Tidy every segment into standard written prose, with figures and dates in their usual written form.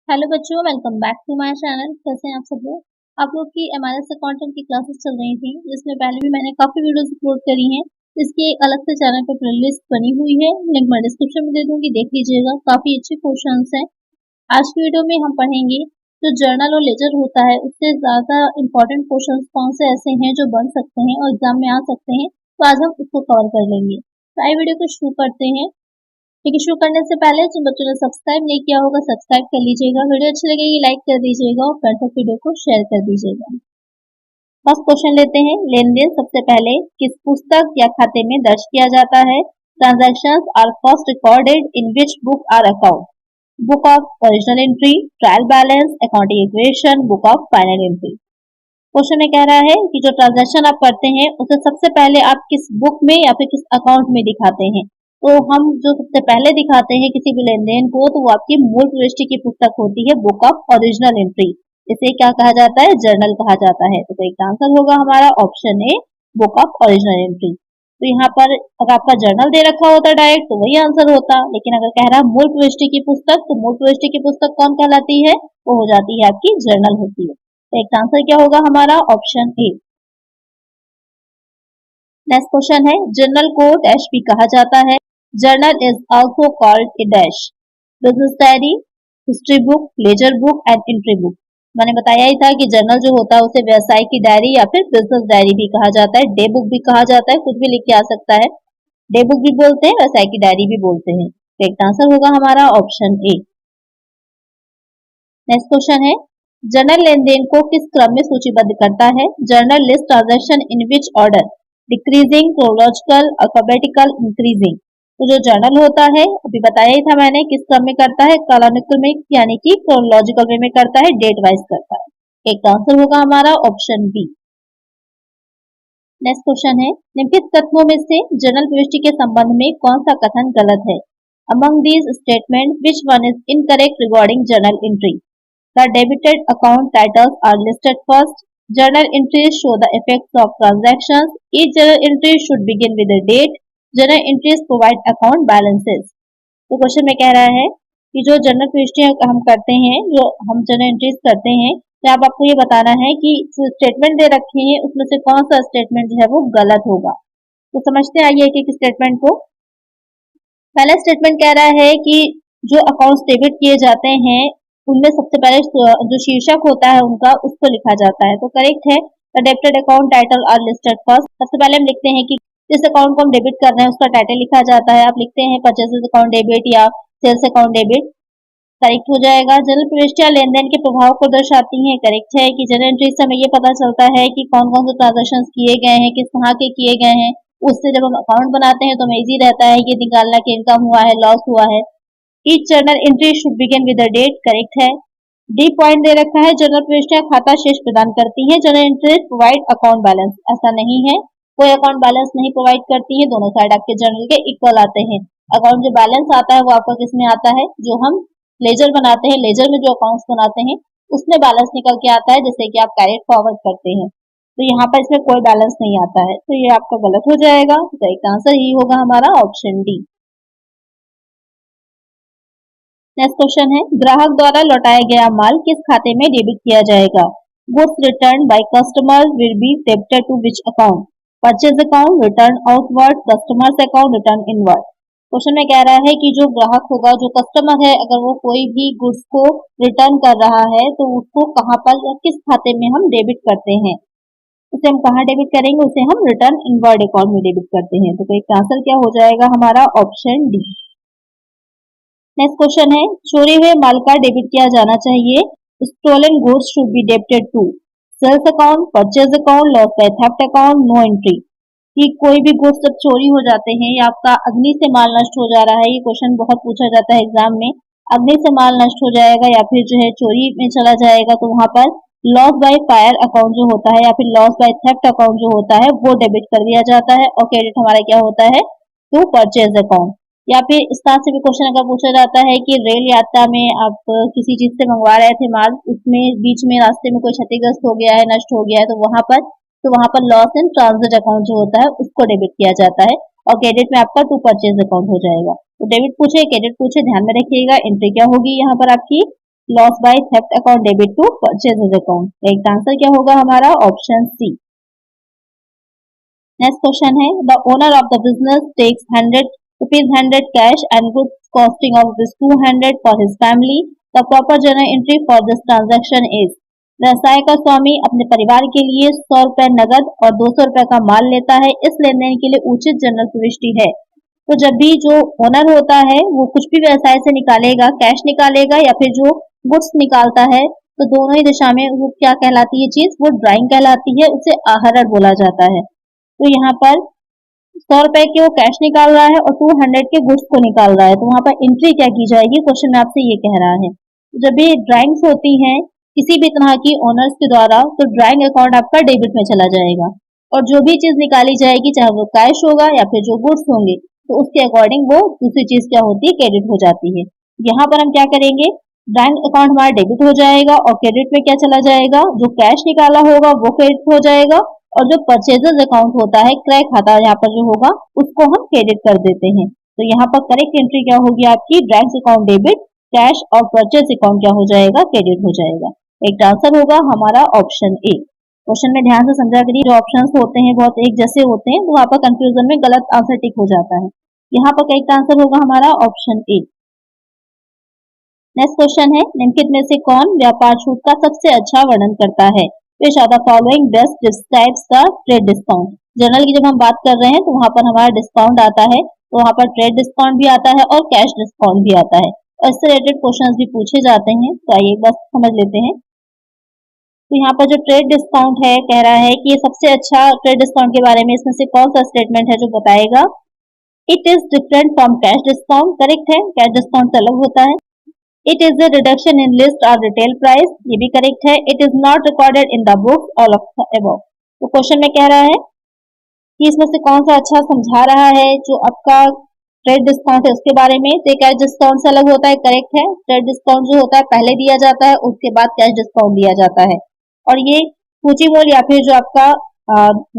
Hello बच्चों, welcome back to my channel. कैसे हैं आप सब लोग? आप लोग की एमआरएस अकाउंटेंट की क्लासेस चल रही थी, जिसमें पहले भी मैंने काफ़ी वीडियोस अपलोड करी हैं। इसकी एक अलग से चैनल पर प्लेलिस्ट बनी हुई है, लिंक मैं डिस्क्रिप्शन में दे दूंगी, देख लीजिएगा। काफ़ी अच्छे क्वेश्चंस हैं। आज की वीडियो में हम पढ़ेंगे जो जर्नल और लेजर होता है, उससे ज़्यादा इंपॉर्टेंट क्वेश्चंस कौन से ऐसे हैं जो बन सकते हैं और एग्जाम में आ सकते हैं। तो आज हम उसको कवर कर लेंगे। तो आइए वीडियो को शुरू करते हैं। लेकिन शुरू करने से पहले जिन बच्चों ने सब्सक्राइब नहीं किया होगा, सब्सक्राइब कर लीजिएगा। वीडियो अच्छी लगेगी लाइक कर दीजिएगा और फ्रेंड्स तक वीडियो को शेयर कर दीजिएगा। फर्स्ट क्वेश्चन लेते हैं। लेन देन सबसे पहले किस पुस्तक या खाते में दर्ज किया जाता है? Transactions are first recorded in which book or account? Book of original entry, trial balance, accounting equation, book of final entry. Question में कह रहा है कि जो ट्रांजैक्शन आप करते हैं उसे सबसे पहले आप किस बुक में या फिर किस अकाउंट में दिखाते हैं? तो हम जो सबसे पहले दिखाते हैं किसी भी लेन देन को, तो वो आपकी मूल प्रविष्टि की पुस्तक होती है, बुक ऑफ ओरिजिनल एंट्री। इसे क्या कहा जाता है? जर्नल कहा जाता है। तो एक आंसर होगा हमारा option A, book of original entry. तो यहाँ पर अगर आपका जर्नल दे रखा होता डायरेक्ट तो वही आंसर होता, लेकिन अगर कह रहा है मूल प्रविष्टि की पुस्तक, तो मूल प्रविष्टि की पुस्तक कौन कहलाती है? वो हो जाती है आपकी जर्नल होती है। तो एक आंसर क्या होगा हमारा? Option A. नेक्स्ट क्वेश्चन है, जर्नल को डैश भी कहा जाता है। Journal is also called a dash, business diary, history book, laser book and entry book. मैंने बताया ही था कि जर्नल जो होता है उसे व्यवसाय की डायरी या फिर बिजनेस डायरी भी कहा जाता है, डे बुक भी कहा जाता है, कुछ भी लिख के आ सकता है। डे बुक भी बोलते हैं, व्यवसाय की डायरी भी बोलते हैं। तो एक आंसर होगा हमारा ऑप्शन ए। नेक्स्ट क्वेश्चन है, जर्नल लेनदेन को किस क्रम में सूचीबद्ध करता है? Journal list transaction in which order? Decreasing, chronological, alphabetical, increasing. तो जो जर्नल होता है अभी बताया ही था मैंने किस क्रम में करता है, कालानुक्रमिक यानी कि क्रोनोलॉजिकल वे में करता है, डेट वाइज करता है। एक आंसर होगा हमारा ऑप्शन बी। नेक्स्ट क्वेश्चन है, निम्नलिखित तत्वों में से जर्नल प्रविष्टि के संबंध में कौन सा कथन गलत है? Among these statement which one is incorrect regarding journal entry? The debited account titles are listed first. Journal entries show the effects of transactions. Each journal entry should begin with a date. Journal entries provide account balances. तो question में कह रहा है कि जो journal प्रविष्टियां हम करते हैं, जो हम जर्नल एंट्रीज करते हैं, तो अब आपको ये बताना है कि स्टेटमेंट दे रखे हैं उसमें से कौन सा स्टेटमेंट जो है वो गलत होगा। तो समझते आइए एक एक स्टेटमेंट को। पहला स्टेटमेंट कह रहा है कि जो अकाउंट्स डेबिट किए जाते हैं उनमें सबसे पहले जो शीर्षक होता है उनका, उसको लिखा जाता है। तो करेक्ट है। The debited account title are listed first. सबसे पहले हम लिखते हैं कि जिस अकाउंट को हम डेबिट कर रहे हैं उसका टाइटल लिखा जाता है। आप लिखते हैं परचेसेस अकाउंट डेबिट या सेल्स अकाउंट डेबिट, करेक्ट हो जाएगा। जनरल प्रविष्टियां लेन देन के प्रभाव को दर्शाती हैं, करेक्ट है कि जनरल एंट्री से हमें ये पता चलता है कि कौन कौन से ट्रांजेक्शन किए गए हैं, किस तरह के किए गए हैं। उससे जब हम अकाउंट बनाते हैं तो हमें इजी रहता है कि निकालना कि इनकम हुआ है, लॉस हुआ है। Each journal entry should begin with a date, correct है। डी पॉइंट दे रखा है, जनरल प्रविष्टियां खाता शेष प्रदान करती हैं। Journal entries provide account balance, ऐसा नहीं है, कोई अकाउंट बैलेंस नहीं प्रोवाइड करती है। दोनों साइड आपके जर्नल के इक्वल आते हैं। अकाउंट जो बैलेंस आता है वो आपका किस में आता है? जो हम लेजर बनाते हैं, लेजर में जो अकाउंट्स बनाते हैं उसमें बैलेंस निकल के आता है, जैसे कि आप कैरेट फॉरवर्ड करते हैं। तो यहाँ पर इसमें कोई बैलेंस नहीं आता है, तो ये आपका गलत हो जाएगा। तो एक आंसर ही होगा हमारा ऑप्शन डी। नेक्स्ट क्वेश्चन है, ग्राहक द्वारा लौटाया गया माल किस खाते में डेबिट किया जाएगा? Goods return by customer will be debited to which account? Purchase account, return outward, customers account, return inward. Question में कह रहा है कि जो ग्राहक होगा, जो कस्टमर है, अगर वो कोई भी गुड्स को रिटर्न कर रहा है तो उसको कहाँ पर या किस खाते में हम डेबिट करते हैं? उसे हम कहाँ डेबिट करेंगे? उसे हम रिटर्न इनवर्ड अकाउंट में डेबिट करते हैं। तो एक आंसर क्या हो जाएगा हमारा? Option D. नेक्स्ट क्वेश्चन है, चोरी हुए माल का डेबिट किया जाना चाहिए। Stolen goods should be debited to sales account, purchase account, loss by theft account, no entry. कि कोई भी गुड्स जब चोरी हो जाते हैं या आपका अग्नि से माल नष्ट हो जा रहा है, ये क्वेश्चन बहुत पूछा जाता है एग्जाम में। अग्नि से माल नष्ट हो जाएगा या फिर जो है चोरी में चला जाएगा, तो वहां पर लॉस बाय फायर अकाउंट जो होता है या फिर लॉस बाय थेफ्ट अकाउंट जो होता है वो डेबिट कर दिया जाता है, और क्रेडिट हमारा क्या होता है? To purchase account. या फिर इस तरह से भी क्वेश्चन अगर पूछा जाता है कि रेल यात्रा में आप किसी चीज से मंगवा रहे थे माल, उसमें बीच में रास्ते में कोई क्षतिग्रस्त हो गया है, नष्ट हो गया है, तो वहां पर लॉस इन ट्रांजिट अकाउंट जो होता है उसको डेबिट किया जाता है, और क्रेडिट में आपका टू परचेज अकाउंट हो जाएगा। तो डेबिट पूछे क्रेडिट पूछे ध्यान में रखिएगा, एंट्री क्या होगी यहाँ पर आपकी? Loss by theft account debit to purchases account. Correct answer क्या होगा हमारा ऑप्शन सी। नेक्स्ट क्वेश्चन है, the owner of the business takes 100 cash and goods costing of this 200 for his family. The proper journal entry for this transaction is. व्यवसाय का स्वामी अपने परिवार के लिए 100 रुपए नगद और 200 रुपए का माल लेता है। इस लेन देन के लिए उचित जर्नल प्रविष्टि है। तो जब भी जो ओनर होता है वो कुछ भी व्यवसाय से निकालेगा, कैश निकालेगा या फिर जो गुड्स निकालता है, तो दोनों ही दिशा में वो क्या कहलाती है चीज, वो ड्राइंग कहलाती है, उसे आहरण बोला जाता है। तो यहाँ पर 100 रुपए के वो कैश निकाल रहा है और 200 के गुड्स को निकाल रहा है, तो वहां पर एंट्री क्या की जाएगी, क्वेश्चन में आपसे ये कह रहा है। जब भी ड्राइंग्स होती हैं किसी भी तरह की ओनर्स के द्वारा, तो ड्राइंग अकाउंट आपका डेबिट में चला जाएगा और जो भी चीज निकाली जाएगी, चाहे वो कैश होगा या फिर जो गुड्स होंगे, तो उसके अकॉर्डिंग वो दूसरी चीज क्या होती है, क्रेडिट हो जाती है। यहाँ पर हम क्या करेंगे, ड्राइंग अकाउंट हमारा डेबिट हो जाएगा और क्रेडिट में क्या चला जाएगा, जो कैश निकाला होगा वो क्रेडिट हो जाएगा और जो परचेजेस अकाउंट होता है, क्रय खाता यहाँ पर जो होगा, उसको हम क्रेडिट कर देते हैं। तो यहाँ पर करेक्ट एंट्री क्या होगी आपकी, ड्राइंग अकाउंट डेबिट, कैश और परचेज अकाउंट क्या हो जाएगा, क्रेडिट हो जाएगा। एक आंसर होगा हमारा ऑप्शन ए। क्वेश्चन में ध्यान से समझा करिए, जो ऑप्शंस होते हैं बहुत एक जैसे होते हैं, तो वहां पर कंफ्यूजन में गलत आंसर टिक हो जाता है। यहाँ पर करेक्ट आंसर होगा हमारा ऑप्शन ए। नेक्स्ट क्वेश्चन है, निम्नलिखित में से कौन व्यापार छूट का सबसे अच्छा वर्णन करता है। Which are the following best describes the trade discount. General की जब हम बात कर रहे हैं तो वहां पर हमारा डिस्काउंट आता है, तो वहां पर ट्रेड डिस्काउंट भी आता है और कैश डिस्काउंट भी आता है और इससे रिलेटेड क्वेश्चंस भी पूछे जाते हैं। तो आइए बस समझ लेते हैं। तो यहाँ पर जो ट्रेड डिस्काउंट है, कह रहा है कि ये सबसे अच्छा ट्रेड डिस्काउंट के बारे में इसमें से कौन सा स्टेटमेंट है जो बताएगा। It is different from cash discount. Correct है, कैश डिस्काउंट अलग होता है। It is a reduction in list or retail price, ये भी करेक्ट है। It is not recorded in the book, all of the above. तो क्वेश्चन में कह रहा है कि इसमें से कौन सा अच्छा समझा रहा है जो आपका ट्रेड डिस्काउंट है उसके बारे में। तो कैश डिस्काउंट से अलग होता है, करेक्ट है। ट्रेड डिस्काउंट जो होता है पहले दिया जाता है, उसके बाद कैश डिस्काउंट दिया जाता है और ये सूची मूल्य या फिर जो आपका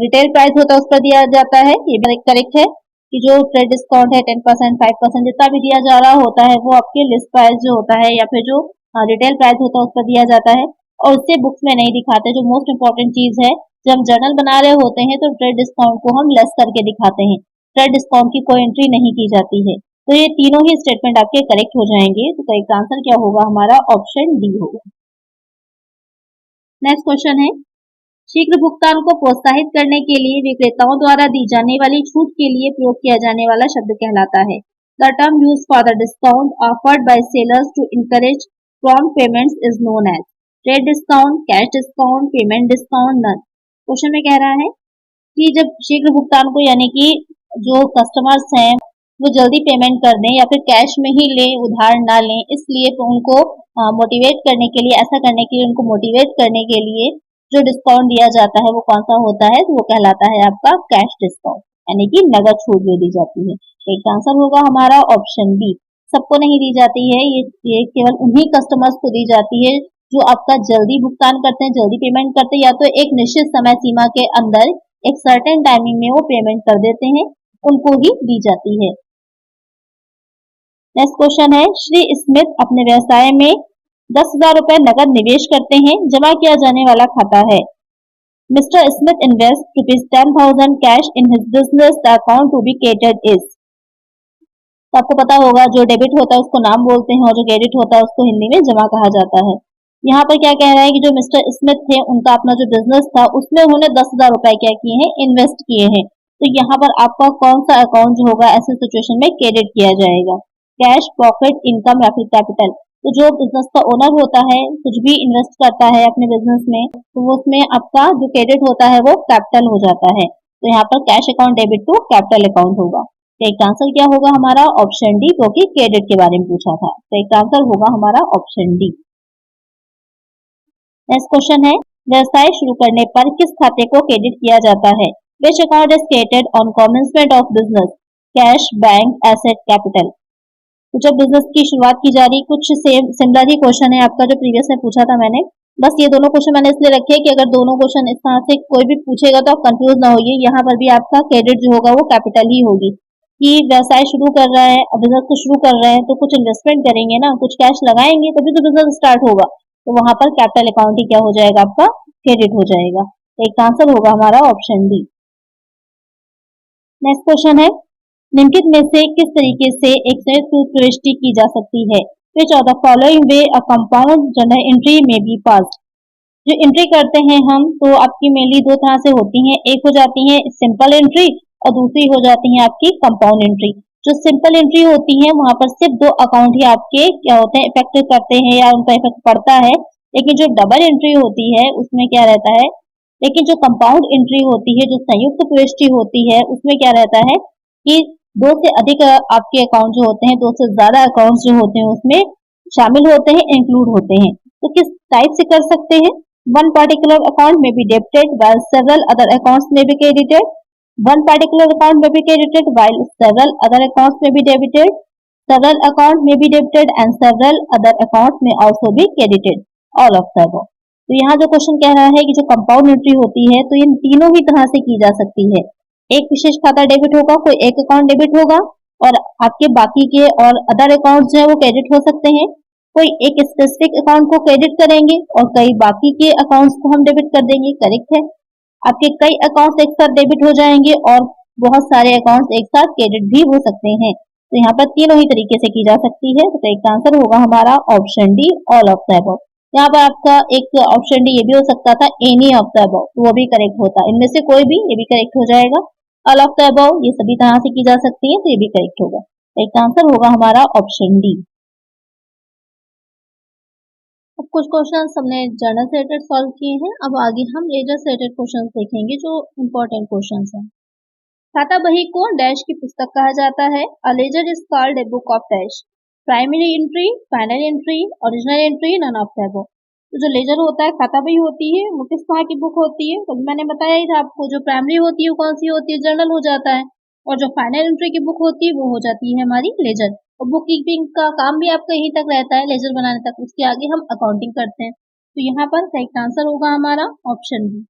रिटेल प्राइस होता है उस पर दिया जाता है, ये भी करेक्ट है कि जो ट्रेड डिस्काउंट है 10%, 5% जितना भी दिया जा रहा होता है वो आपके लिस्ट प्राइस जो होता है या फिर जो रिटेल प्राइस होता है उस पर दिया जाता है और उससे बुक्स में नहीं दिखाते। जो मोस्ट इंपॉर्टेंट चीज है, जब हम जर्नल बना रहे होते हैं तो ट्रेड डिस्काउंट को हम लेस करके दिखाते हैं, ट्रेड डिस्काउंट की कोई एंट्री नहीं की जाती है। तो ये तीनों ही स्टेटमेंट आपके करेक्ट हो जाएंगे। तो करेक्ट आंसर क्या होगा हमारा ऑप्शन डी होगा। नेक्स्ट क्वेश्चन है, शीघ्र भुगतान को प्रोत्साहित करने के लिए विक्रेताओं द्वारा दी जाने वाली छूट के लिए प्रयोग किया जाने वाला शब्द कहलाता है। The term used for the discount offered by sellers to encourage prompt payments is known as trade discount, cash discount, payment discount, none. Question में कह रहा है कि जब शीघ्र भुगतान को यानी कि जो कस्टमर्स हैं वो जल्दी पेमेंट कर दें या फिर कैश में ही लें, उधार ना लें, इसलिए तो उनको मोटिवेट करने के लिए, ऐसा करने के लिए, उनको मोटिवेट करने के लिए जो डिस्काउंट दिया जाता है वो कौन सा होता है, तो वो कहलाता है आपका कैश डिस्काउंट, यानी कि नगद छूट जो दी जाती है। एक आंसर होगा हमारा ऑप्शन बी। सबको नहीं दी जाती है, ये केवल उन्हीं कस्टमर्स को दी जाती है जो आपका जल्दी भुगतान करते हैं, जल्दी पेमेंट करते हैं या तो एक निश्चित समय सीमा के अंदर एक सर्टेन टाइमिंग में वो पेमेंट कर देते हैं, उनको ही दी जाती है। नेक्स्ट क्वेश्चन है, श्री स्मिथ अपने व्यवसाय में 10,000 रुपए नगद निवेश करते हैं, जमा किया जाने वाला खाता है। Mister Smith invest ₹10,000 cash in his business, the account to be credited is. तो आपको पता होगा जो डेबिट होता है उसको नाम बोलते हैं और जो क्रेडिट होता है उसको हिंदी में जमा कहा जाता है। यहाँ पर क्या कह रहा है कि जो मिस्टर स्मिथ थे उनका अपना जो बिजनेस था उसमें उन्होंने 10,000 रुपए क्या किए हैं, इन्वेस्ट किए हैं। तो यहाँ पर आपका कौन सा अकाउंट जो होगा ऐसे सिचुएशन में क्रेडिट किया जाएगा, कैश, प्रॉफिट, इनकम या फिर कैपिटल। तो जो बिजनेस का ओनर होता है कुछ भी इन्वेस्ट करता है अपने बिजनेस में, तो वो उसमें आपका जो क्रेडिट होता है वो कैपिटल हो जाता है। तो यहाँ पर cash account debit to capital account होगा। तो एक आंसर क्या होगा हमारा ऑप्शन डी, क्योंकि क्रेडिट के बारे में पूछा था। तो एक आंसर होगा हमारा ऑप्शन डी। नेक्स्ट क्वेश्चन है, व्यवसाय शुरू करने पर किस खाते को क्रेडिट किया जाता है। Which account is created on commencement of business, cash, bank, asset, capital. तो जब बिजनेस की शुरुआत की जा रही, कुछ सेम सिमिलर ही क्वेश्चन है आपका जो प्रीवियस में पूछा था मैंने। बस ये दोनों क्वेश्चन मैंने इसलिए रखे हैं कि अगर दोनों क्वेश्चन इस तरह से कोई भी पूछेगा तो आप कंफ्यूज ना होइए। यहाँ पर भी आपका क्रेडिट जो होगा वो कैपिटल ही होगी। कि व्यवसाय शुरू कर रहा है, बिजनेस को शुरू कर रहे हैं तो कुछ इन्वेस्टमेंट करेंगे ना, कुछ कैश लगाएंगे तभी तो बिजनेस स्टार्ट होगा। तो वहां पर कैपिटल अकाउंट ही क्या हो जाएगा, आपका क्रेडिट हो जाएगा। तो एक आंसर होगा हमारा ऑप्शन डी। नेक्स्ट क्वेश्चन है, निम्नलिखित में से किस तरीके से एक संयुक्त प्रविष्टि की जा सकती है? विच of the following way a compound journal entry में बी पास। जो एंट्री करते हैं हम तो आपकी मेनली दो तरह से होती हैं, एक हो जाती है सिंपल एंट्री और दूसरी हो जाती है आपकी कंपाउंड एंट्री। जो सिंपल एंट्री होती है वहां पर सिर्फ दो अकाउंट ही आपके क्या होते हैं, इफेक्ट करते हैं या उनका इफेक्ट पड़ता है। लेकिन जो डबल एंट्री होती है उसमें क्या रहता है, लेकिन जो कंपाउंड एंट्री होती है, जो संयुक्त प्रविष्टि होती है, उसमें क्या रहता है कि दो से अधिक आपके अकाउंट जो होते हैं, दो से ज्यादा अकाउंट जो होते हैं उसमें शामिल होते हैं, इंक्लूड होते हैं। तो किस टाइप से कर सकते हैं? One particular account may be debited while several other accounts may be credited. One particular account may be credited while several other accounts may be debited. Several accounts may be debited and several other accounts may also be credited. All of the above. तो यहाँ जो question कह रहा है कि जो compound entry होती है तो इन तीनों ही तरह से की जा सकती है। एक विशेष खाता डेबिट होगा, कोई एक अकाउंट डेबिट होगा और आपके बाकी के और अदर अकाउंट्स जो है वो क्रेडिट हो सकते हैं। कोई एक स्पेसिफिक अकाउंट को क्रेडिट करेंगे और कई बाकी के अकाउंट्स को हम डेबिट कर देंगे। करेक्ट है, आपके कई अकाउंट्स एक साथ डेबिट हो जाएंगे और बहुत सारे अकाउंट्स एक साथ क्रेडिट भी हो सकते हैं। तो यहाँ पर तीनों ही तरीके से की जा सकती है। तो एक आंसर होगा हमारा option D, all of the above. यहाँ पर आपका एक ऑप्शन डी ये भी हो सकता था, एनी ऑफ द अबव, तो वो भी करेक्ट होता, इनमें से कोई भी, ये भी करेक्ट हो जाएगा। ऑल ऑफ द अबव ये सभी तरह से की जा सकती है, तो ये भी करेक्ट होगा। एक आंसर होगा हमारा ऑप्शन डी। अब कुछ क्वेश्चंस हमने जर्नल से रिलेटेड सॉल्व किए हैं, अब आगे हम लेजर से रिलेटेड क्वेश्चंस देखेंगे जो इम्पोर्टेंट क्वेश्चंस हैं। खाता बही को डैश की पुस्तक कहा जाता है। A ledger is called a book of dash. Primary entry, final entry, original entry, none of the above. तो जो लेजर होता है, खाता बही होती है, वो किस तरह की बुक होती है? तो मैंने बताया ही था आपको, जो प्राइमरी होती है वो कौन सी होती है, जर्नल हो जाता है। और जो फाइनल एंट्री की बुक होती है वो हो जाती है हमारी लेजर। और बुक कीपिंग का काम भी आपका यहीं तक रहता है, लेजर बनाने तक, उसके आगे हम अकाउंटिंग करते हैं। तो यहाँ पर करेक्ट आंसर होगा हमारा ऑप्शन बी।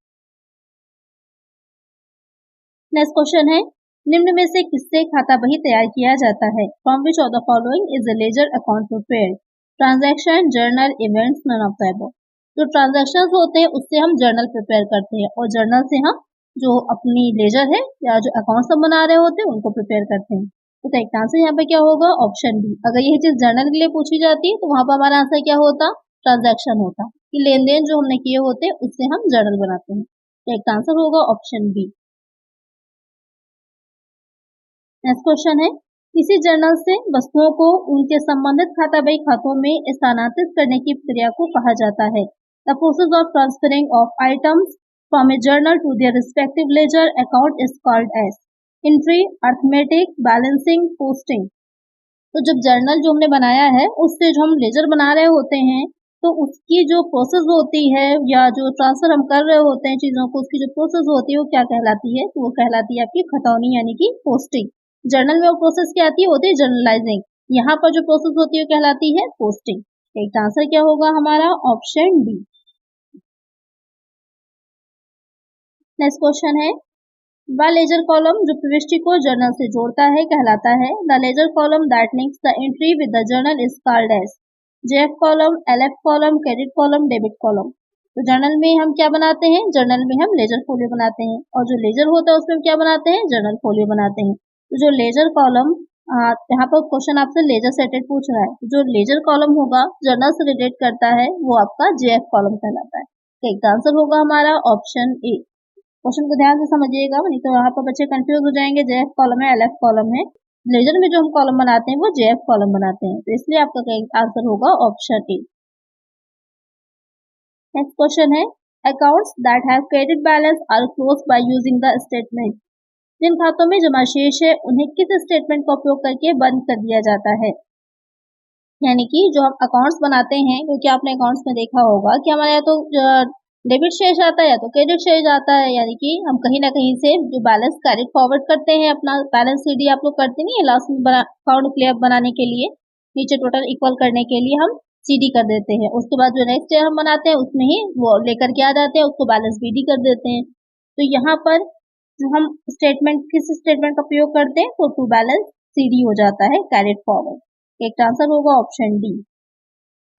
नेक्स्ट क्वेश्चन है, निम्न में से किससे खाता बही तैयार किया जाता है? From which of the following is a ledger account prepared? Transaction, journal, events, none of the above. जो ट्रांजैक्शंस होते हैं उससे हम जर्नल प्रिपेयर करते हैं और जर्नल से हम जो अपनी लेजर है या जो अकाउंट्स हम बना रहे होते हैं उनको प्रिपेयर करते हैं। तो करेक्ट आंसर यहाँ पे क्या होगा, ऑप्शन बी। अगर यही चीज जर्नल के लिए पूछी जाती तो वहां पर हमारा आंसर क्या होता, ट्रांजैक्शन होता, कि लेन देन जो हमने किए होते उससे हम जर्नल बनाते हैं। करेक्ट आंसर होगा ऑप्शन बी। नेक्स्ट क्वेश्चन है, किसी जर्नल से वस्तुओं को उनके संबंधित खाता बही खातों में स्थानांतरित करने की प्रक्रिया को कहा जाता है। The process of transferring of items from a journal to their respective ledger account is called as entry, arithmetic, balancing, posting. तो जब जर्नल जो हमने बनाया है उससे जो हम लेजर बना रहे होते हैं तो उसकी जो प्रोसेस होती है या जो ट्रांसफर हम कर रहे होते हैं चीजों को, उसकी जो प्रोसेस होती है वो क्या कहलाती है? तो वो कहलाती है आपकी खतौनी यानी कि पोस्टिंग। जर्नल में वो प्रोसेस क्या आती है, होती है जर्नलाइजिंग। यहाँ पर जो प्रोसेस होती है वो कहलाती है पोस्टिंग। एक आंसर क्या होगा हमारा, ऑप्शन डी। नेक्स्ट क्वेश्चन है, व लेजर कॉलम जो प्रविष्टि को जर्नल से जोड़ता है कहलाता है। The ledger column that links the entry with the journal is called as JF column, LF column, credit column, debit column. तो जर्नल में हम क्या बनाते हैं, जर्नल में हम लेजर फोलियो बनाते हैं और जो लेजर होता है उसमें हम क्या बनाते हैं, जर्नल फोलियो बनाते हैं। तो जो लेजर कॉलम, यहाँ पर क्वेश्चन आपसे लेजर से रिलेटेड पूछ रहा है, तो जो लेजर कॉलम होगा जर्नल से रिलेट करता है वो आपका जेएफ कॉलम कहलाता है। तो एक आंसर होगा हमारा ऑप्शन ए। क्वेश्चन को ध्यान से समझिएगा, नहीं तो यहाँ पर बच्चे कंफ्यूज हो जाएंगे, जेएफ कॉलम है, एलएफ कॉलम है। लेजर में जो हम कॉलम बनाते हैं वो जेएफ कॉलम बनाते हैं, तो इसलिए आपका आंसर होगा ऑप्शन ए। नेक्स्ट क्वेश्चन है, accounts that have credit balance are closed by using the statement. जिन खातों में जमा शेष है उन्हें किस स्टेटमेंट का उपयोग करके बंद कर दिया जाता है? यानी कि जो हम अकाउंट्स बनाते हैं, क्योंकि आपने अकाउंट्स में देखा होगा कि हमारे यहाँ तो डेबिट शेष आता है या तो क्रेडिट शेष आता है, यानी कि हम कहीं ना कहीं से जो बैलेंस कैरिट फॉरवर्ड करते हैं, अपना बैलेंस सीडी आप लोग करते नहीं है लास्ट में अकाउंट क्लियर बनाने के लिए, नीचे टोटल इक्वल करने के लिए हम सीडी कर देते हैं। उसके बाद जो नेक्स्ट ईयर हम बनाते हैं उसमें ही वो लेकर के आ जाते हैं, उसको बैलेंस बीडी कर देते हैं। तो यहाँ पर जो हम स्टेटमेंट किस स्टेटमेंट का प्रयोग करते हैं तो टू बैलेंस CD हो जाता है कैरिड फॉरवर्ड। एक आंसर होगा ऑप्शन डी।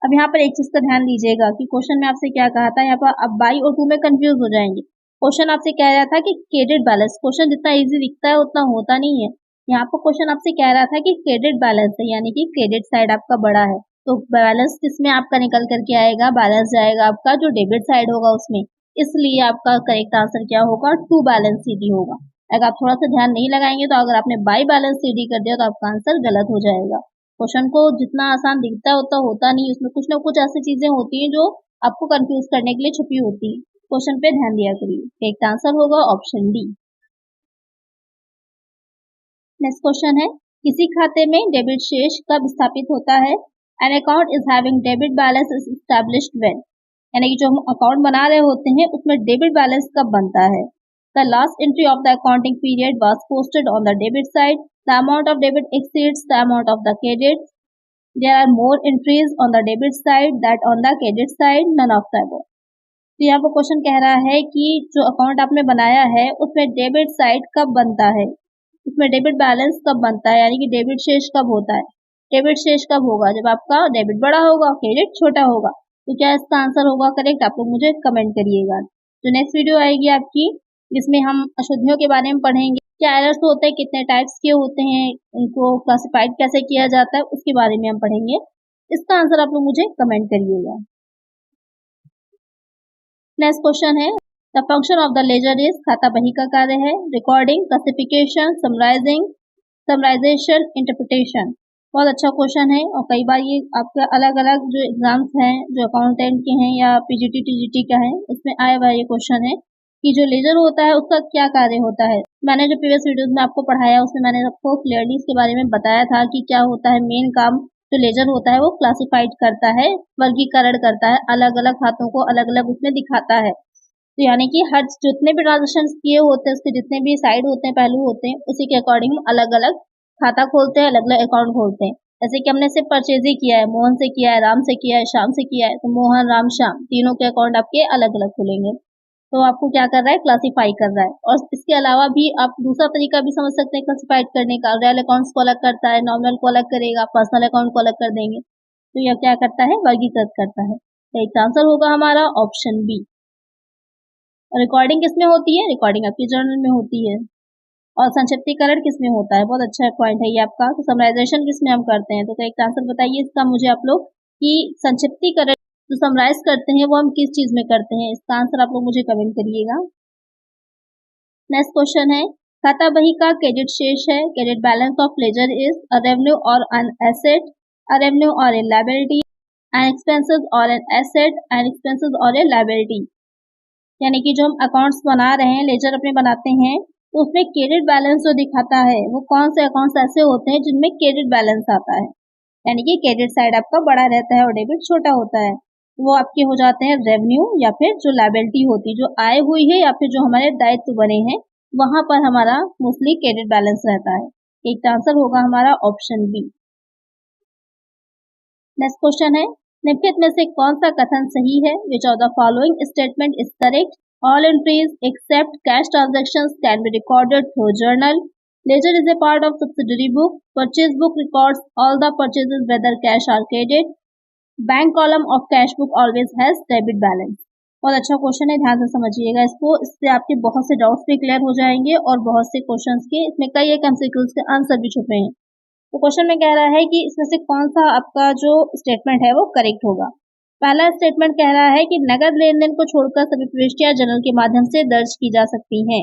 अब यहाँ पर एक चीज का ध्यान दीजिएगा कि क्वेश्चन में आपसे क्या कहा था, यहाँ पर अब बाई और टू में कंफ्यूज हो जाएंगे। क्वेश्चन आपसे कह रहा था कि क्रेडिट बैलेंस, क्वेश्चन जितना इजी दिखता है उतना होता नहीं है। यहाँ पर क्वेश्चन आपसे कह रहा था कि क्रेडिट बैलेंस है, यानी कि क्रेडिट साइड आपका बड़ा है, तो बैलेंस किसमें आपका निकल करके आएगा, बैलेंस जाएगा आपका जो डेबिट साइड होगा उसमें। इसलिए आपका करेक्ट आंसर क्या होगा, टू बैलेंस CD होगा। अगर आप थोड़ा सा ध्यान नहीं लगाएंगे तो अगर आपने बाई बैलेंस CD कर दिया तो आपका आंसर गलत हो जाएगा। क्वेश्चन को जितना आसान दिखता है उतना होता नहीं, उसमें कुछ ना कुछ ऐसी चीजें होती हैं जो आपको कंफ्यूज करने के लिए छुपी होती है। क्वेश्चन पे ध्यान दिया करिए। करेक्ट आंसर होगा ऑप्शन डी। नेक्स्ट क्वेश्चन है, किसी खाते में डेबिट शेष कब स्थापित होता है? An account is having debit balance is established when, यानी कि जो हम अकाउंट बना रहे होते हैं उसमें डेबिट बैलेंस कब बनता है? The last entry of the accounting period was posted on the debit side, the amount of debit exceeds the amount of the credit, there are more entries on the debit side that on the credit side, none of the above। तो यहाँ पर question कह रहा है कि जो account आपने बनाया है उसमें डेबिट साइड कब बनता है, उसमें डेबिट बैलेंस कब बनता है, यानी कि डेबिट शेष कब होता है। डेबिट शेष कब होगा, जब आपका डेबिट बड़ा होगा क्रेडिट छोटा होगा। तो क्या इसका आंसर होगा करेक्ट, आप लोग मुझे कमेंट करिएगा। जो नेक्स्ट वीडियो आएगी आपकी जिसमें हम अशुद्धियों के बारे में पढ़ेंगे, क्या एरर्स होते हैं, कितने टाइप्स के होते हैं, उनको क्लासिफाइड कैसे किया जाता है, उसके बारे में हम पढ़ेंगे। इसका आंसर आप लोग मुझे कमेंट करिएगा। नेक्स्ट क्वेश्चन है, the function of the ledger is, खाता बही का कार्य है रिकॉर्डिंग, क्लासिफिकेशन, समराइजेशन, इंटरप्रिटेशन। बहुत अच्छा क्वेश्चन है और कई बार ये आपके अलग अलग जो एग्जाम्स हैं जो अकाउंटेंट के हैं या PGT TGT का है उसमें आया हुआ ये क्वेश्चन है कि जो लेजर होता है उसका क्या कार्य होता है। मैंने जो प्रीवियस वीडियोस में आपको पढ़ाया उसमें मैंने आपको क्लियरली इसके बारे में बताया था कि क्या होता है। मेन काम जो लेजर होता है वो क्लासिफाइड करता है, वर्गीकरण करता है, अलग अलग खातों को अलग अलग उसमें दिखाता है। तो यानी कि हर जितने भी ट्रांजेक्शन किए होते हैं उसके जितने भी साइड होते हैं, पहलू होते हैं, उसी के अकॉर्डिंग अलग अलग खाता खोलते हैं, अलग अलग अकाउंट खोलते हैं। जैसे कि हमने सिर्फ परचेज ही किया है, मोहन से किया है, राम से किया है, श्याम से किया है, तो मोहन, राम, श्याम तीनों के अकाउंट आपके अलग अलग खुलेंगे। तो आपको क्या कर रहा है, क्लासिफाई कर रहा है। और इसके अलावा भी आप दूसरा तरीका भी समझ सकते हैं क्लासिफाइड करने का, रियल अकाउंट्स को अलग करता है, नॉमिनल को अलग करेगा, पर्सनल अकाउंट को अलग कर देंगे। तो यह क्या करता है, वर्गीकृत करता है। तो एक आंसर होगा हमारा ऑप्शन बी। रिकॉर्डिंग किसमें होती है, रिकॉर्डिंग आपकी जर्नल में होती है। और संक्षिप्तीकरण किसमें होता है, बहुत अच्छा पॉइंट है ये आपका। तो समराइजेशन किसमें हम करते हैं, तो एक आंसर बताइए इसका मुझे आप लोग कि संक्षिप्तीकरण जो समराइज करते हैं वो हम किस चीज में करते हैं। इसका आंसर आप लोग मुझे कमेंट करिएगा। नेक्स्ट क्वेश्चन है, खाता बही का क्रेडिट शेष है, credit balance of ledger is a revenue और एन एसेट, अ रेवेन्यू और ए लायबिलिटी, एन एक्सपेंसेस और एन एसेट, एन एक्सपेंसेस और ए लायबिलिटी। यानी कि जो हम अकाउंट्स बना रहे हैं, लेजर अपने बनाते हैं, तो उसमें क्रेडिट बैलेंस जो दिखाता है वो कौन से अकाउंट्स ऐसे होते हैं जिनमें क्रेडिट बैलेंस आता है, यानी कि क्रेडिट साइड आपका बड़ा रहता है और डेबिट छोटा होता है। वो आपके हो जाते हैं रेवेन्यू या फिर जो लायबिलिटी होती है, जो आय हुई है या फिर जो हमारे दायित्व बने हैं, वहां पर हमारा मोस्टली क्रेडिट बैलेंस रहता है। एक आंसर होगा हमारा ऑप्शन बी। नेक्स्ट क्वेश्चन है, निम्नलिखित में से कौन सा कथन सही है, विच of the following statement is correct, all entries except cash transactions can be recorded through journal, ledger is a part of subsidiary book, purchase book records all the purchases whether cash or credit, bank column of cash book always has debit balance. बहुत अच्छा क्वेश्चन है, ध्यान से समझिएगा इसको, इससे आपके बहुत से डाउट्स भी क्लियर हो जाएंगे और बहुत से क्वेश्चंस के इसमें कई एक एमसीक्यूज के आंसर भी छुपे हैं। तो क्वेश्चन में कह रहा है कि इसमें से कौन सा आपका जो स्टेटमेंट है वो करेक्ट होगा। पहला स्टेटमेंट कह रहा है कि नगद लेन देन को छोड़कर सभी प्रविष्टियां जर्नल के माध्यम से दर्ज की जा सकती हैं।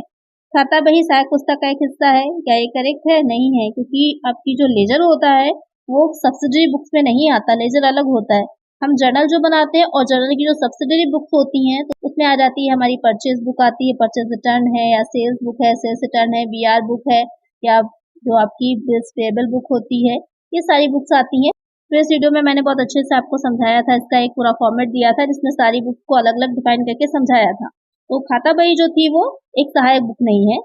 खाता बही सहायक पुस्तक का एक हिस्सा है, क्या ये करेक्ट है? नहीं है, क्योंकि आपकी जो लेजर होता है वो सब्सिडरी बुक्स में नहीं आता, लेजर अलग होता है। हम जर्नल जो बनाते हैं और जर्नल की जो सब्सिडरी बुक्स होती हैं तो उसमें आ जाती है हमारी परचेज बुक आती है, परचेज रिटर्न है या सेल्स बुक है, सेल्स रिटर्न है, BR बुक है, या जो आपकी बिल्स पेबल बुक होती है, ये सारी बुक्स आती हैं। तो इस वीडियो में मैंने बहुत अच्छे से आपको समझाया था, इसका एक पूरा फॉर्मेट दिया था जिसमें सारी बुक को अलग अलग डिफाइन करके समझाया था। तो खाता बही जो थी वो एक सहायक बुक नहीं है।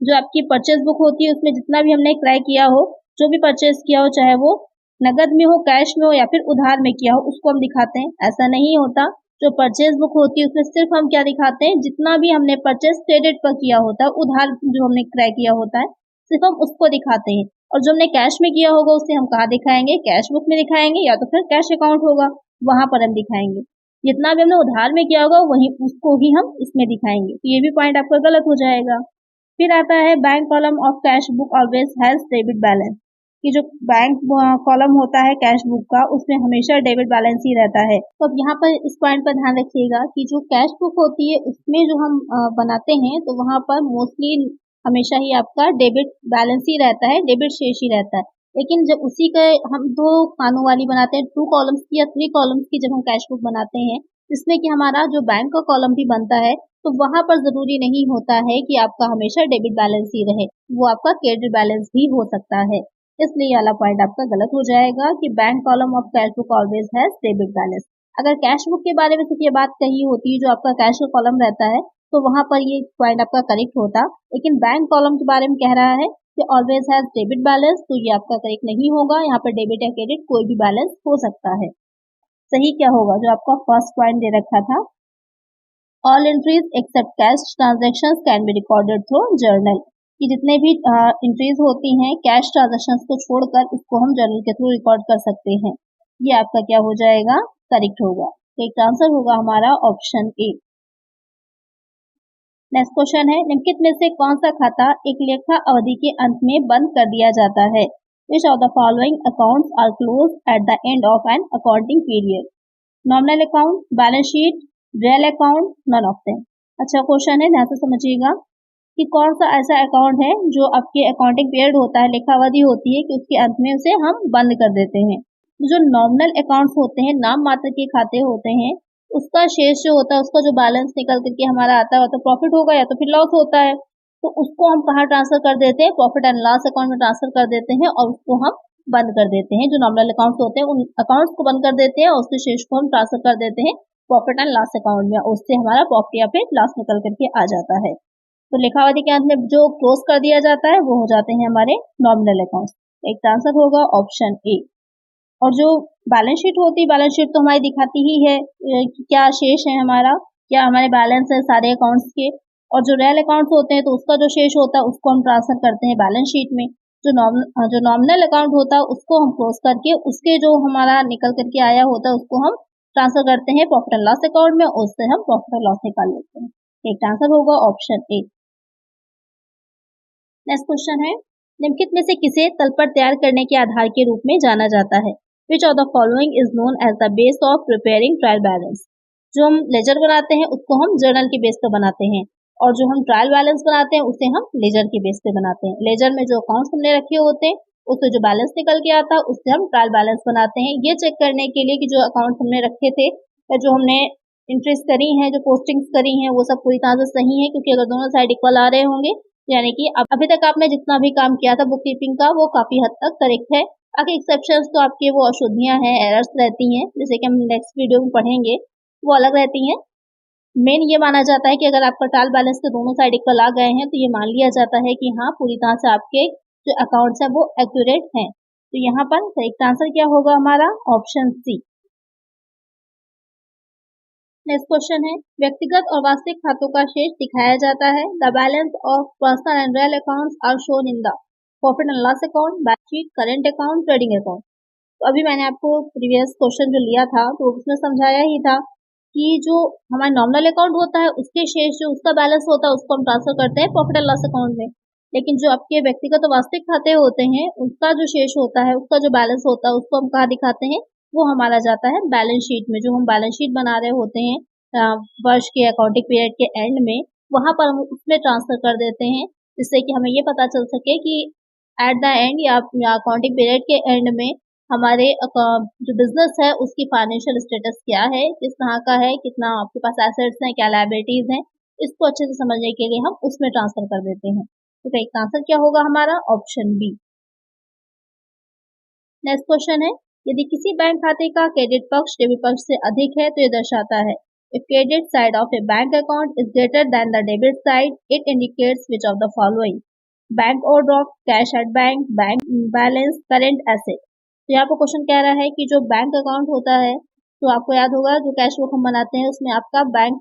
जो आपकी परचेज बुक होती है उसमें जितना भी हमने क्रय किया हो, जो भी परचेज किया हो, चाहे वो नगद में हो, कैश में हो या फिर उधार में किया हो, उसको हम दिखाते हैं। ऐसा नहीं होता, जो परचेज बुक होती है उसमें सिर्फ हम क्या दिखाते हैं, जितना भी हमने परचेज क्रेडिट पर किया होता है, उधार जो हमने क्रय किया होता है, सिर्फ हम उसको दिखाते हैं। और जो हमने कैश में किया होगा उसे हम कहाँ दिखाएंगे, कैश बुक में दिखाएंगे, या तो फिर कैश अकाउंट होगा वहां पर हम दिखाएंगे। जितना भी हमने उधार में किया होगा वही उसको ही हम इसमें दिखाएंगे, तो ये भी पॉइंट आपका गलत हो जाएगा। फिर आता है bank column of cash book always has debit balance, कि जो बैंक कॉलम होता है कैश बुक का उसमें हमेशा डेबिट बैलेंस ही रहता है। तो अब यहाँ पर इस पॉइंट पर ध्यान रखिएगा कि जो कैश बुक होती है उसमें जो हम बनाते हैं तो वहाँ पर मोस्टली हमेशा ही आपका डेबिट बैलेंस ही रहता है, डेबिट शेष ही रहता है। लेकिन जब उसी का हम दो खानों वाली बनाते हैं, 2 कॉलम्स की या 3 कॉलम्स की जब हम कैश बुक बनाते हैं, जिसमें कि हमारा जो बैंक का कॉलम भी बनता है, तो वहां पर जरूरी नहीं होता है कि आपका हमेशा डेबिट बैलेंस ही रहे, वो आपका क्रेडिट बैलेंस भी हो सकता है। इसलिए वाला पॉइंट आपका गलत हो जाएगा कि bank column of cash book always has debit balance. अगर कैश बुक के बारे में सिर्फ ये बात कही होती जो आपका कैश का कॉलम रहता है, तो वहां पर ये पॉइंट आपका करेक्ट होता। लेकिन बैंक कॉलम के बारे में कह रहा है कि ऑलवेज हैज डेबिट बैलेंस, तो ये आपका करेक्ट नहीं होगा। यहाँ पर डेबिट या क्रेडिट कोई भी बैलेंस हो सकता है। सही क्या होगा, जो आपका फर्स्ट पॉइंट दे रखा था, all entries except cash transactions can be recorded through journal, कि जितने भी एंट्रीज होती हैं कैश ट्रांजेक्शंस को छोड़कर उसको हम जर्नल के थ्रू रिकॉर्ड कर सकते हैं। ये आपका क्या हो जाएगा, करेक्ट होगा। तो एक आंसर होगा हमारा ऑप्शन ए। नेक्स्ट क्वेश्चन है, निम्नलिखित में से कौन सा खाता एक लेखा अवधि के अंत में बंद कर दिया जाता है? Which of the following accounts are closed at the end of an accounting period? Nominal account, balance sheet, real account, none of them. अच्छा क्वेश्चन है, ध्यान से समझिएगा कि कौन सा ऐसा अकाउंट है जो आपके अकाउंटिंग पीरियड होता है, लेखा अवधि होती है, कि उसके अंत में उसे हम बंद कर देते हैं। जो नॉमिनल अकाउंट्स होते हैं, नाम मात्र के खाते होते हैं, उसका शेष जो होता है, उसका जो बैलेंस निकल करके हमारा आता है, तो प्रॉफिट होगा या तो फिर लॉस होता है, तो उसको हम कहाँ ट्रांसफर कर देते हैं, प्रॉफिट एंड लॉस अकाउंट में ट्रांसफर कर देते हैं और उसको हम बंद कर देते हैं। जो नॉमिनल अकाउंट्स होते हैं उन अकाउंट्स को बंद कर देते हैं और उसके शेष को हम ट्रांसफर कर देते हैं प्रॉफिट एंड लॉस अकाउंट में, उससे हमारा प्रॉफिट या फिर लॉस निकल करके आ जाता है। तो लेखावधि के अंत में जो क्लोज कर दिया जाता है वो हो जाते हैं हमारे नॉमिनल अकाउंट्स। एक आंसर होगा ऑप्शन ए। और जो बैलेंस शीट होती है, बैलेंस शीट तो हमारी दिखाती ही है कि क्या शेष है हमारा, क्या हमारे बैलेंस है सारे अकाउंट्स के। और जो रियल अकाउंट्स होते हैं तो उसका जो शेष होता है उसको हम ट्रांसफर करते हैं बैलेंस शीट में। जो नॉमिनल अकाउंट होता है उसको हम क्लोज करके उसके जो हमारा निकल करके आया होता है उसको हम ट्रांसफर करते हैं प्रॉफिट एंड लॉस अकाउंट में, उससे हम प्रॉफिट एंड लॉस निकाल लेते हैं। एक आंसर होगा ऑप्शन ए। नेक्स्ट क्वेश्चन है, निम्नलिखित में से किसे तलपट तैयार करने के आधार के रूप में जाना जाता है? Which of the following is known as the base of preparing trial balance? जो हम लेजर बनाते हैं उसको हम जर्नल के बेस पे बनाते हैं, और जो हम ट्रायल बैलेंस बनाते हैं उसे हम लेजर के बेस पे बनाते हैं। लेजर में जो अकाउंट्स हमने रखे होते हैं उससे जो बैलेंस निकल के आता है उससे हम ट्रायल बैलेंस बनाते हैं, ये चेक करने के लिए कि जो अकाउंट्स हमने रखे थे या जो हमने इंट्रीज करी हैं, जो पोस्टिंग्स करी हैं, वो सब पूरी तरह से सही है। क्योंकि अगर दोनों साइड इक्वल आ रहे होंगे यानी कि अभी तक आपने जितना भी काम किया था बुक कीपिंग का वो काफी हद तक करेक्ट है। बाकी एक्सेप्शंस तो आपके वो अशुद्धियां हैं, एरर्स रहती हैं, जैसे कि हम नेक्स्ट वीडियो में पढ़ेंगे, वो अलग रहती हैं। मेन ये माना जाता है कि अगर आपका ट्रायल बैलेंस के दोनों साइड इक्वल आ गए हैं तो ये मान लिया जाता है कि हाँ पूरी तरह से आपके जो अकाउंट्स हैं वो एक्यूरेट हैं। तो यहाँ पर करेक्ट आंसर क्या होगा हमारा, ऑप्शन सी। नेक्स्ट क्वेश्चन है, व्यक्तिगत और वास्तविक खातों का शेष दिखाया जाता है। The balance of personal and real accounts are shown in the profit and loss account, balance sheet, current account, trading account. तो अभी मैंने आपको प्रीवियस क्वेश्चन जो लिया था तो उसमें समझाया ही था कि जो हमारा नॉमिनल अकाउंट होता है उसके शेष जो उसका बैलेंस होता है उसको हम ट्रांसफर करते हैं प्रॉफिट एंड लॉस अकाउंट में। लेकिन जो आपके व्यक्तिगत और वास्तविक खाते होते हैं उसका जो शेष होता है, उसका जो बैलेंस होता है उसको हम कहाँ दिखाते हैं, वो हमारा जाता है बैलेंस शीट में। जो हम बैलेंस शीट बना रहे होते हैं वर्ष के अकाउंटिंग पीरियड के एंड में, वहां पर हम उसमें ट्रांसफर कर देते हैं, जिससे कि हमें ये पता चल सके कि एट द एंड या अकाउंटिंग पीरियड के एंड में हमारे जो बिजनेस है उसकी फाइनेंशियल स्टेटस क्या है, किस तरह का है, कितना आपके पास एसेट्स हैं, क्या लायबिलिटीज हैं, इसको अच्छे से समझने के लिए हम उसमें ट्रांसफर कर देते हैं। तो करेक्ट आंसर क्या होगा हमारा, ऑप्शन बी। नेक्स्ट क्वेश्चन है, यदि किसी बैंक खाते का क्रेडिट पक्ष डेबिट पक्ष से अधिक है तो ये दर्शाता है if credit side of a bank account is greater than the debit side, it indicates which of the following: bank overdraft, cash at bank, bank balance, current asset। तो यहाँ पर क्वेश्चन कह रहा है कि जो बैंक अकाउंट होता है तो आपको याद होगा जो कैश बुक हम बनाते हैं उसमें आपका बैंक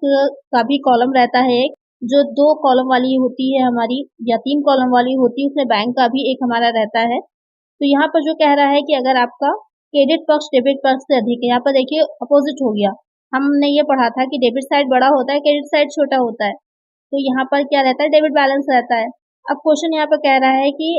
का भी कॉलम रहता है एक, जो 2 कॉलम वाली होती है हमारी या 3 कॉलम वाली होती है, उसमें बैंक का भी एक हमारा रहता है। तो यहाँ पर जो कह रहा है कि अगर आपका क्रेडिट पक्ष डेबिट पक्ष से अधिक है, यहाँ पर देखिए अपोजिट हो गया। हमने ये पढ़ा था कि डेबिट साइड बड़ा होता है, क्रेडिट साइड छोटा होता है। तो यहाँ पर क्या रहता है, डेबिट बैलेंस रहता है। अब क्वेश्चन यहाँ पर कह रहा है कि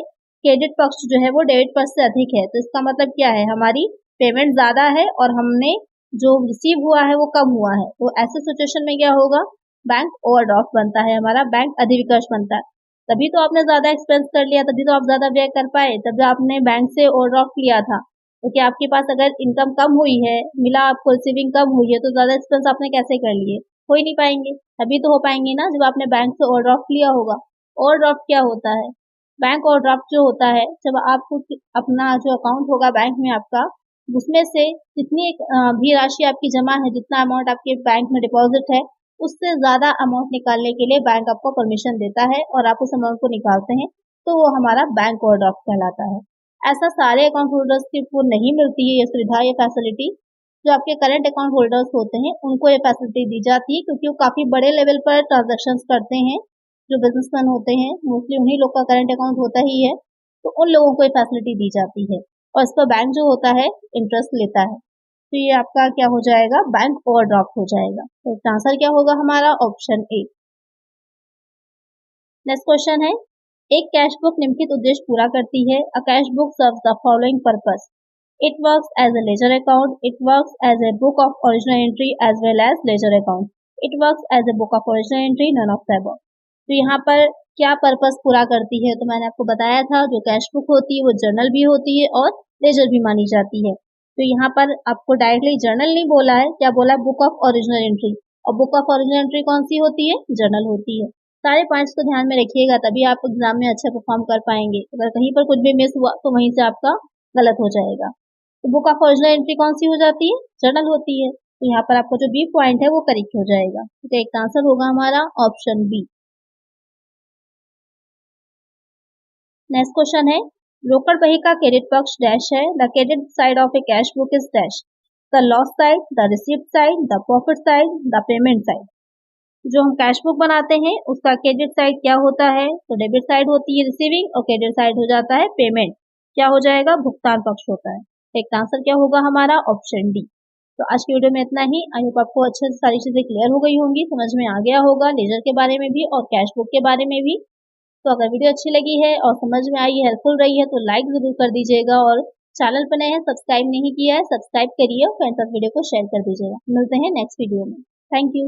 क्रेडिट पक्ष जो है वो डेबिट पक्ष से अधिक है, तो इसका मतलब क्या है, हमारी पेमेंट ज्यादा है और हमने जो रिसीव हुआ है वो कम हुआ है। तो ऐसे सिचुएशन में क्या होगा, बैंक ओवरड्राफ्ट बनता है हमारा, बैंक अधिविकर्ष बनता है। तभी तो आपने ज्यादा एक्सपेंस कर लिया, तभी तो आप ज्यादा व्यय कर पाए, तभी आपने बैंक से ओवरड्राफ्ट लिया था। तो क्या आपके पास अगर इनकम कम हुई है, मिला आपको रिसीविंग कम हुई है, तो ज्यादा एक्सपेंस आपने कैसे कर लिए, हो ही नहीं पाएंगे। तभी तो हो पाएंगे ना जब आपने बैंक से ओवरड्राफ्ट लिया होगा। ओवरड्राफ्ट क्या होता है, बैंक ओवरड्राफ्ट जो होता है, जब आपको अपना जो अकाउंट होगा बैंक में आपका, उसमें से जितनी भी राशि आपकी जमा है, जितना अमाउंट आपके बैंक में डिपॉजिट है, उससे ज्यादा अमाउंट निकालने के लिए बैंक आपको परमिशन देता है और आप उस अमाउंट को निकालते हैं, तो वो हमारा बैंक ओवरड्राफ्ट कहलाता है। ऐसा सारे अकाउंट होल्डर्स को नहीं मिलती है ये सुविधा, ये फैसिलिटी। जो आपके करंट अकाउंट होल्डर्स होते हैं उनको ये फैसिलिटी दी जाती है, क्योंकि वो काफी बड़े लेवल पर ट्रांजेक्शन करते हैं। जो बिजनेसमैन होते हैं मोस्टली उन्हीं लोग का करंट अकाउंट होता ही है, तो उन लोगों को ये फैसिलिटी दी जाती है और इस पर बैंक जो होता है इंटरेस्ट लेता है। तो ये आपका क्या हो जाएगा, बैंक ओवरड्राफ्ट हो जाएगा। तो इसका आंसर क्या होगा हमारा, ऑप्शन ए। नेक्स्ट क्वेश्चन है, एक कैश बुक निम्नलिखित उद्देश्य पूरा करती है। A cash book serves the following purpose, it works as a ledger account, it works as a book of original entry as well as ledger account, it works as a book of original entry, none of the above. तो यहाँ पर क्या purpose पूरा करती है, तो मैंने आपको बताया था जो कैश बुक होती है वो जर्नल भी होती है और लेजर भी मानी जाती है। तो यहाँ पर आपको डायरेक्टली जर्नल नहीं बोला है, क्या बोला है, बुक ऑफ ओरिजिनल एंट्री। और बुक ऑफ ओरिजिनल एंट्री कौन सी होती है, जर्नल होती है। सारे पॉइंट्स को ध्यान में रखिएगा, तभी आप एग्जाम में अच्छा परफॉर्म कर पाएंगे। अगर कहीं पर कुछ भी मिस हुआ तो वहीं से आपका गलत हो जाएगा। तो बुक ऑफ ओरिजिनल एंट्री कौन सी हो जाती है, जर्नल होती है। तो यहाँ पर आपका जो बी पॉइंट है वो करेक्ट हो जाएगा। तो एक आंसर होगा हमारा ऑप्शन बी। नेक्स्ट क्वेश्चन है, रोकड़ बही का क्रेडिट पक्ष डैश है, the credit side of A cash book is dash, the loss side, the receipt side, the profit side, the payment side. जो हम कैश बुक बनाते हैं उसका क्रेडिट साइड क्या होता है, तो डेबिट साइड होती है रिसीविंग और क्रेडिट साइड हो जाता है पेमेंट। क्या हो जाएगा, भुगतान पक्ष होता है। एक आंसर क्या होगा हमारा, ऑप्शन डी। तो आज की वीडियो में इतना ही। आई होप आपको अच्छे से सारी चीजें क्लियर हो गई होंगी, समझ में आ गया होगा लेजर के बारे में भी और कैश बुक के बारे में भी। तो अगर वीडियो अच्छी लगी है और समझ में आई, हेल्पफुल रही है, तो लाइक जरूर कर दीजिएगा और चैनल पर नए हैं सब्सक्राइब नहीं किया है सब्सक्राइब करिए और फ्रेंड्स तक वीडियो को शेयर कर दीजिएगा। मिलते हैं नेक्स्ट वीडियो में। Thank you.